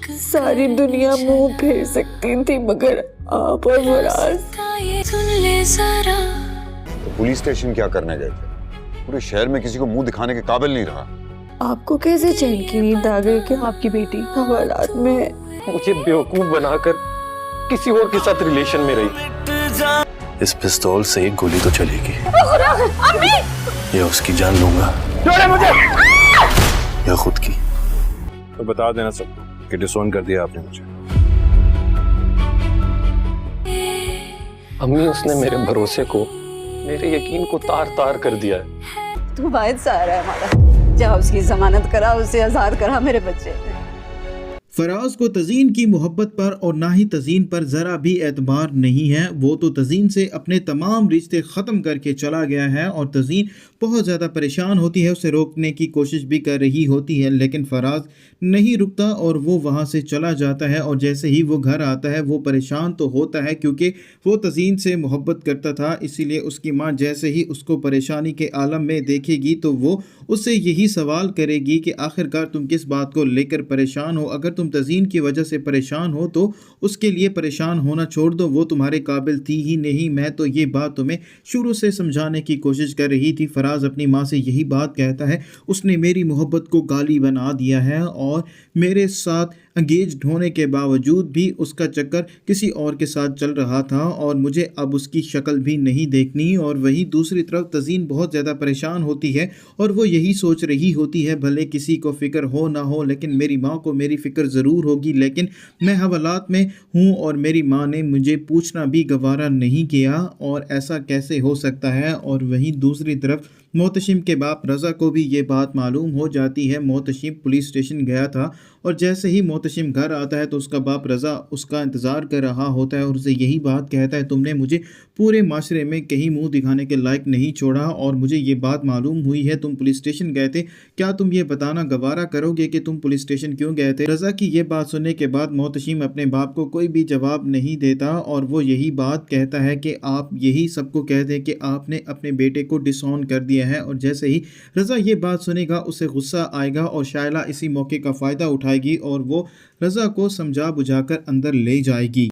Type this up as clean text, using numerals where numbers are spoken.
सारी दुनिया मुंह फेर सकती थी मगर आप और फराज। तो पुलिस स्टेशन क्या करने गए थे? पूरे शहर में किसी को मुंह दिखाने के काबिल नहीं रहा। आपको कैसे चैन की नींद आ गई कि आपकी बेटी हवालात में मुझे बेवकूफ बनाकर किसी और के साथ रिलेशन में रही। इस पिस्तौल से एक गोली तो चलेगी, या उसकी जान लूंगा या खुद की। तो बता देना सबको कि डिसोन कर दिया आपने मुझे। अम्मी, उसने मेरे भरोसे को, मेरे यकीन को तार तार कर दिया है। तू वाहिद सहारा है हमारा, जा उसकी जमानत करा, उसे आजाद करा मेरे बच्चे। फराज को तज़ीन की मोहब्बत पर और ना ही तज़ीन पर ज़रा भी एतबार नहीं है। वो तो तज़ीन से अपने तमाम रिश्ते ख़त्म करके चला गया है और तज़ीन बहुत ज़्यादा परेशान होती है, उसे रोकने की कोशिश भी कर रही होती है, लेकिन फराज नहीं रुकता और वो वहाँ से चला जाता है। और जैसे ही वो घर आता है वो परेशान तो होता है क्योंकि वो तज़ीन से मोहब्बत करता था, इसीलिए उसकी माँ जैसे ही उसको परेशानी के आलम में देखेगी तो वो उससे यही सवाल करेगी कि आखिरकार तुम किस बात को लेकर परेशान हो। अगर तुम तज़ीन की वजह से परेशान हो तो उसके लिए परेशान होना छोड़ दो, वो तुम्हारे काबिल थी ही नहीं। मैं तो ये बात तुम्हें शुरू से समझाने की कोशिश कर रही थी। फराज अपनी माँ से यही बात कहता है, उसने मेरी मोहब्बत को गाली बना दिया है और मेरे साथ अंगेज्ड होने के बावजूद भी उसका चक्कर किसी और के साथ चल रहा था और मुझे अब उसकी शक्ल भी नहीं देखनी। और वहीं दूसरी तरफ तज़ीन बहुत ज़्यादा परेशान होती है और वो यही सोच रही होती है, भले किसी को फ़िक्र हो ना हो लेकिन मेरी माँ को मेरी फ़िक्र ज़रूर होगी। लेकिन मैं हवालात में हूँ और मेरी माँ ने मुझे पूछना भी गवारा नहीं किया और ऐसा कैसे हो सकता है। और वहीं दूसरी तरफ मोहतशिम के बाप रज़ा को भी ये बात मालूम हो जाती है। मोहतशिम पुलिस स्टेशन गया था और जैसे ही मोहतशिम घर आता है तो उसका बाप रज़ा उसका इंतज़ार कर रहा होता है और उसे यही बात कहता है, तुमने मुझे पूरे माशरे में कहीं मुंह दिखाने के लायक नहीं छोड़ा और मुझे ये बात मालूम हुई है तुम पुलिस स्टेशन गए थे, क्या तुम ये बताना गवारा करोगे कि तुम पुलिस स्टेशन क्यों गए थे? रज़ा की ये बात सुनने के बाद मोहतशिम अपने बाप को कोई भी जवाब नहीं देता और वो यही बात कहता है कि आप यही सबको कहते हैं कि आपने अपने बेटे को डिसऑन कर दिया है। और जैसे ही रज़ा ये बात सुनेगा उसे गुस्सा आएगा और शायला इसी मौके का फ़ायदा उठाएगी और वो रज़ा को समझा बुझाकर अंदर ले जाएगी।